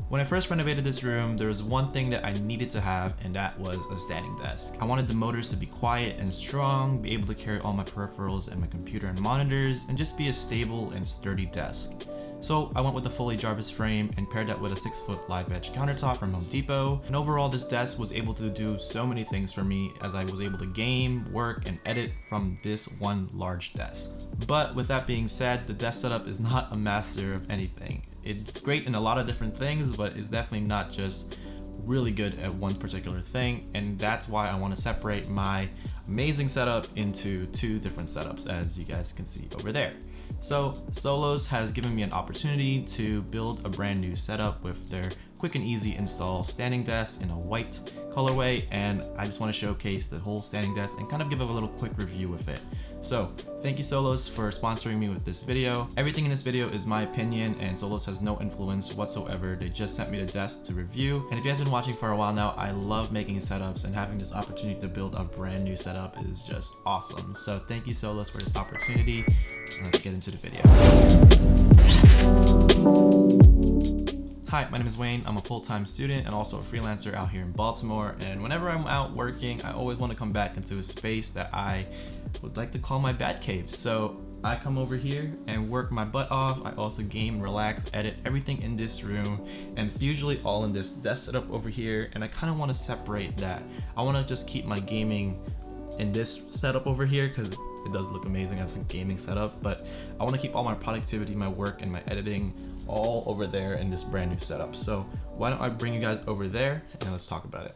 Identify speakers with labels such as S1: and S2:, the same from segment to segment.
S1: When I first renovated this room, there was one thing that I needed to have, and that was a standing desk. I wanted the motors to be quiet and strong, be able to carry all my peripherals and my computer and monitors, and just be a stable and sturdy desk. So I went with the fully Jarvis frame and paired that with a 6-foot live edge countertop from Home Depot. And overall, this desk was able to do so many things for me, as I was able to game, work, and edit from this one large desk. But with that being said, the desk setup is not a master of anything. It's great in a lot of different things, but it's definitely not just really good at one particular thing, and that's why I want to separate my amazing setup into 2 different setups, as you guys can see over there. So Solos has given me an opportunity to build a brand new setup with their quick and easy install standing desk in a white colorway, and I just want to showcase the whole standing desk and kind of give a little quick review with it. So thank you Solos for sponsoring me with this video. Everything in this video is my opinion, and Solos has no influence whatsoever. They just sent me the desk to review, and if you guys have been watching for a while now, I love making setups, and having this opportunity to build a brand new setup is just awesome. So thank you Solos for this opportunity. Let's get into the video. Hi, my name is Wayne. I'm a full-time student and also a freelancer out here in Baltimore, and whenever I'm out working, I always want to come back into a space that I would like to call my bat cave. So I come over here and work my butt off. I also game, relax, edit everything in this room, and it's usually all in this desk setup over here, and I kind of want to separate that. I want to just keep my gaming in this setup over here because it does look amazing as a gaming setup, but I want to keep all my productivity, my work, and my editing all over there in this brand new setup. So why don't I bring you guys over there and let's talk about it.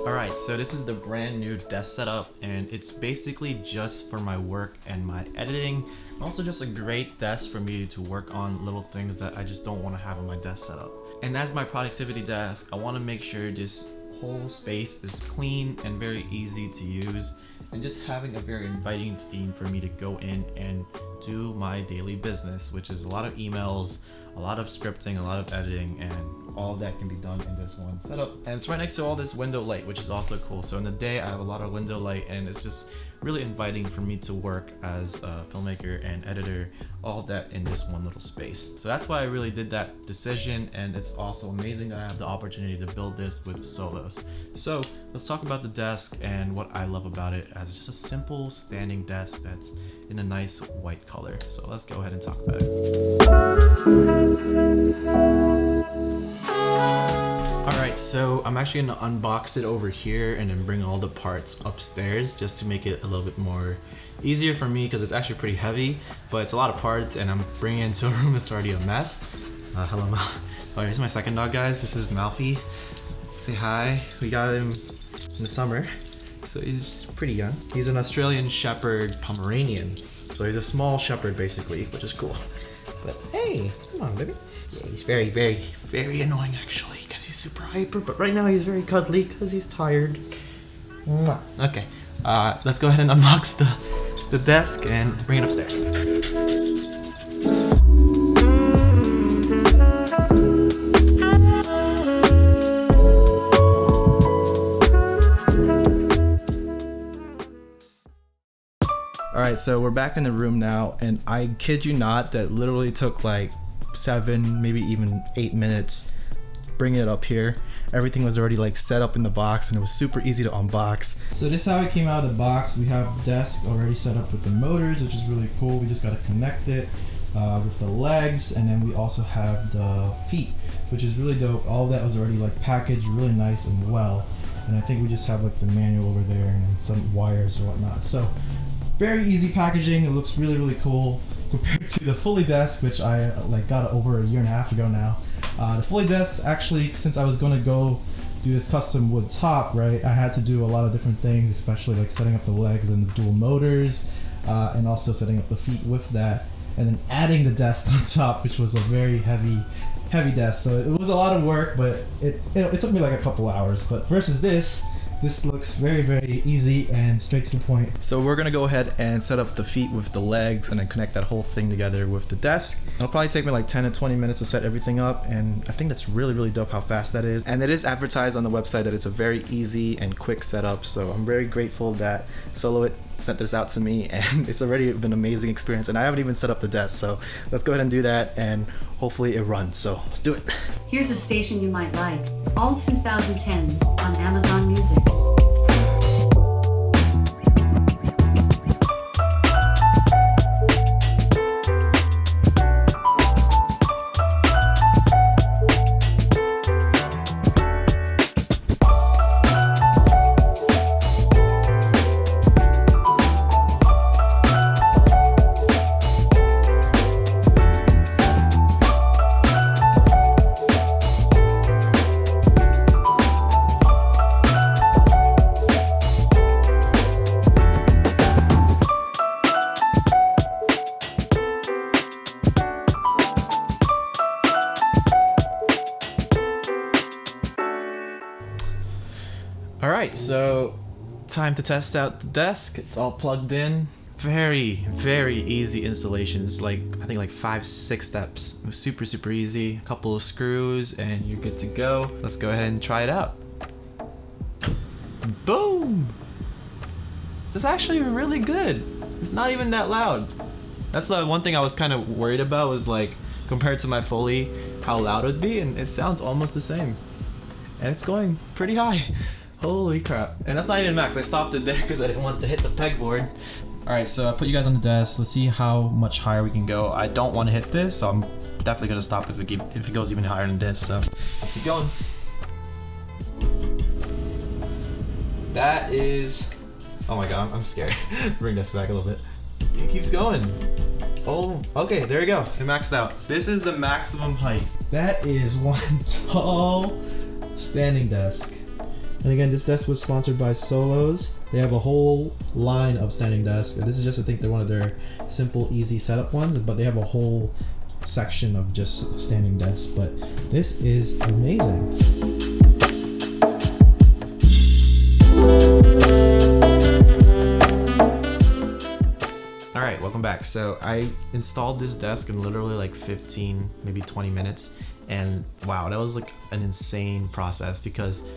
S1: Alright, so this is the brand new desk setup, and it's basically just for my work and my editing, and also just a great desk for me to work on little things that I just don't want to have on my desk setup. And as my productivity desk, I want to make sure this whole space is clean and very easy to use, and just having a very inviting theme for me to go in and do my daily business, which is a lot of emails, a lot of scripting, a lot of editing, and all of that can be done in this one setup. And it's right next to all this window light, which is also cool. So in the day, I have a lot of window light, and it's just really inviting for me to work as a filmmaker and editor, all that in this one little space. So that's why I really did that decision, and it's also amazing that I have the opportunity to build this with Solos. So let's talk about the desk and what I love about it, as just a simple standing desk that's in a nice white color. So let's go ahead and talk about it. Alright, so I'm actually going to unbox it over here and then bring all the parts upstairs just to make it a little bit more easier for me, because it's actually pretty heavy, but it's a lot of parts and I'm bringing it into a room that's already a mess. Hello, Mal. Oh, here's my second dog, guys. This is Malfi. Say hi. We got him in the summer, so he's pretty young. He's an Australian Shepherd Pomeranian, so he's a small shepherd basically, which is cool. But hey, come on, baby. Yeah, he's very, very, very annoying actually, because he's super hyper, but right now he's very cuddly because he's tired. Mwah. Okay, let's go ahead and unbox the desk and bring it upstairs. Alright, so we're back in the room now, and I kid you not, that literally took like 7, maybe even 8 minutes bringing it up here. Everything was already like set up in the box, and it was super easy to unbox. So this is how it came out of the box. We have the desk already set up with the motors, which is really cool. We just got to connect it with the legs, and then we also have the feet, which is really dope. All of that was already like packaged really nice and well, and I think we just have like the manual over there and some wires or whatnot. So very easy packaging. It looks really, really cool compared to the Fully desk, which I got over a year and a half ago now. The Fully desk, actually, since I was going to go do this custom wood top, right, I had to do a lot of different things, especially like setting up the legs and the dual motors, and also setting up the feet with that, and then adding the desk on top, which was a very heavy desk. So it was a lot of work, but it took me like a couple hours. But versus this looks very, very easy and straight to the point. So we're gonna go ahead and set up the feet with the legs and then connect that whole thing together with the desk. It'll probably take me like 10 to 20 minutes to set everything up, and I think that's really, really dope how fast that is. And it is advertised on the website that it's a very easy and quick setup, so I'm very grateful that
S2: sent this out to me, and it's already been an amazing experience, and I haven't even set up the desk. So let's go ahead and do that, and hopefully it runs. So let's do it.
S3: Here's a station you might like. All 2010s on Amazon Music.
S1: Alright, so time to test out the desk. It's all plugged in. Very, very easy installation. It's like, I think like 5-6 steps. It was super, super easy. A couple of screws and you're good to go. Let's go ahead and try it out. Boom! That's actually really good. It's not even that loud. That's the one thing I was kind of worried about, was like, compared to my Foley, how loud it would be, and it sounds almost the same. And it's going pretty high. Holy crap. And that's not even max. I stopped it there because I didn't want to hit the pegboard. Alright, so I put you guys on the desk. Let's see how much higher we can go. I don't want to hit this, so I'm definitely going to stop if it goes even higher than this. So let's keep going. That is... Oh my god, I'm scared. Bring this back a little bit. It keeps going. Oh, okay, there we go. It maxed out. This is the maximum height. That is one tall standing desk. And again, this desk was sponsored by SOLOS. They have a whole line of standing desks. This is just, I think they're one of their simple, easy setup ones, but they have a whole section of just standing desks. But this is amazing. Alright, welcome back. So I installed this desk in literally like 15, maybe 20 minutes. And wow, that was like an insane process, because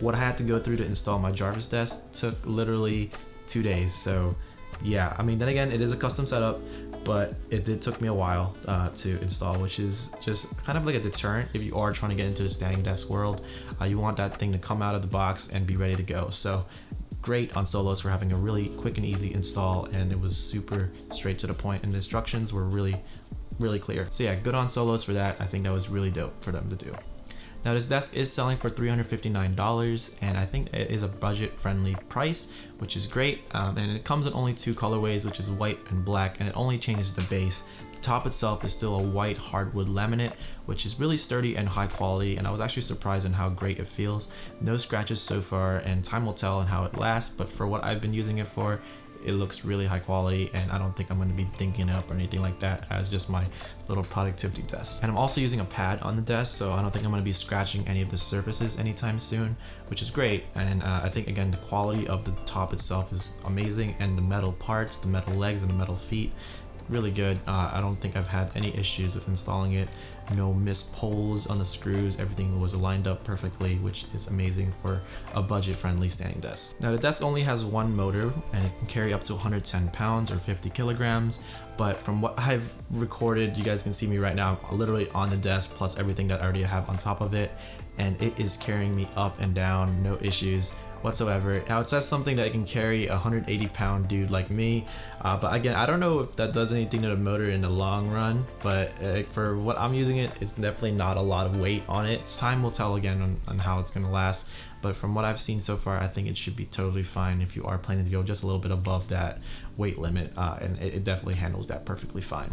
S1: what I had to go through to install my Jarvis desk took literally 2 days. So yeah, I mean, then again, it is a custom setup, but it did took me a while to install, which is just kind of like a deterrent if you are trying to get into the standing desk world. You want that thing to come out of the box and be ready to go. So great on SOLOS for having a really quick and easy install, and it was super straight to the point, and the instructions were really clear. So yeah, good on SOLOS for that. I think that was really dope for them to do. Now this desk is selling for $359, and I think it is a budget-friendly price, which is great. And it comes in only 2 colorways, which is white and black, and it only changes the base. The top itself is still a white hardwood laminate, which is really sturdy and high quality, and I was actually surprised in how great it feels. No scratches so far, and time will tell on how it lasts, but for what I've been using it for, it looks really high quality, and I don't think I'm going to be dinking it up or anything like that as just my little productivity desk. And I'm also using a pad on the desk, so I don't think I'm going to be scratching any of the surfaces anytime soon, which is great. And I think, again, the quality of the top itself is amazing, and the metal parts, the metal legs and the metal feet, really good. I don't think I've had any issues with installing it. No missed pulls on the screws. Everything was lined up perfectly, which is amazing for a budget-friendly standing desk. Now the desk only has one motor, and it can carry up to 110 pounds or 50 kilograms. But from what I've recorded, you guys can see me right now, I'm literally on the desk plus everything that I already have on top of it, and it is carrying me up and down, no issues whatsoever. Now it says something that it can carry a 180-pound dude like me, but again, I don't know if that does anything to the motor in the long run, but for what I'm using it, it's definitely not a lot of weight on it. Time will tell again on how it's gonna last, but from what I've seen so far, I think it should be totally fine if you are planning to go just a little bit above that weight limit, and it definitely handles that perfectly fine.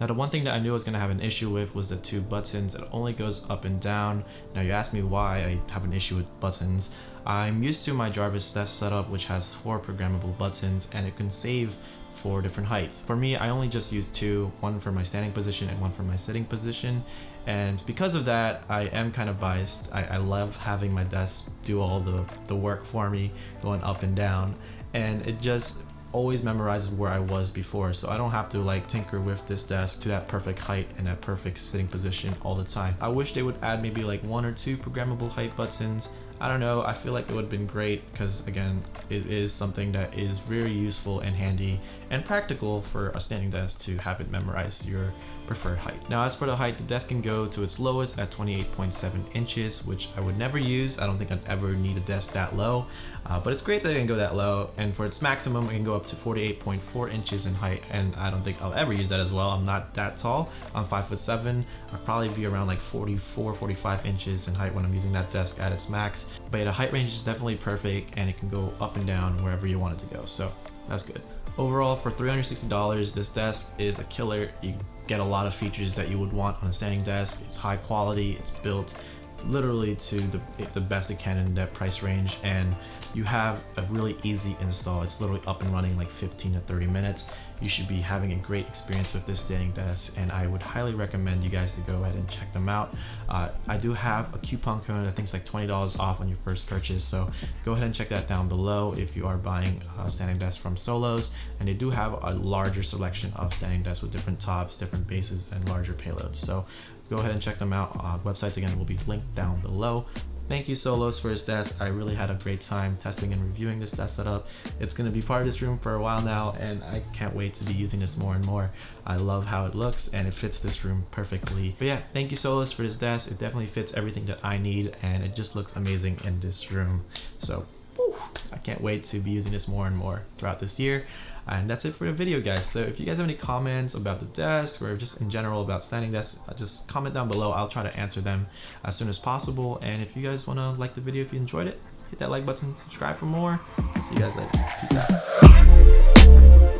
S1: Now the one thing that I knew I was going to have an issue with was the 2 buttons. It only goes up and down. Now you asked me why I have an issue with buttons. I'm used to my Jarvis desk setup, which has 4 programmable buttons, and it can save 4 different heights. For me, I only just use 2, one for my standing position and one for my sitting position. And because of that, I am kind of biased. I love having my desk do all the work for me, going up and down, and it just always memorizes where I was before, so I don't have to like tinker with this desk to that perfect height and that perfect sitting position all the time. I wish they would add maybe like 1 or 2 programmable height buttons. I don't know, I feel like it would have been great because again, it is something that is very useful and handy and practical for a standing desk to have it memorize your preferred height. Now as for the height, the desk can go to its lowest at 28.7 inches, which I would never use. I don't think I'd ever need a desk that low, but it's great that it can go that low. And for its maximum, it can go up to 48.4 inches in height, and I don't think I'll ever use that as well. I'm not that tall. I'm 5'7". I'll probably be around like 44, 45 inches in height when I'm using that desk at its max. But yeah, the height range is definitely perfect, and it can go up and down wherever you want it to go, so that's good. Overall, for $360, this desk is a killer. You get a lot of features that you would want on a standing desk. It's high quality, it's built literally to the best it can in that price range, and you have a really easy install. It's literally up and running like 15 to 30 minutes. You should be having a great experience with this standing desk, and I would highly recommend you guys to go ahead and check them out. I do have a coupon code, I think it's like $20 off on your first purchase, so go ahead and check that down below if you are buying a standing desk from Solos. And they do have a larger selection of standing desks with different tops, different bases, and larger payloads, so go ahead and check them out. Websites again will be linked down below. Thank you Solos for this desk. I really had a great time testing and reviewing this desk setup. It's going to be part of this room for a while now, and I can't wait to be using this more and more. I love how it looks, and it fits this room perfectly. But yeah, thank you Solos for this desk. It definitely fits everything that I need, and it just looks amazing in this room. So I can't wait to be using this more and more throughout this year. And that's it for the video, guys. So if you guys have any comments about the desk or just in general about standing desks, just comment down below. I'll try to answer them as soon as possible. And if you guys want to like the video, if you enjoyed it, hit that like button, subscribe for more. See you guys later. Peace out.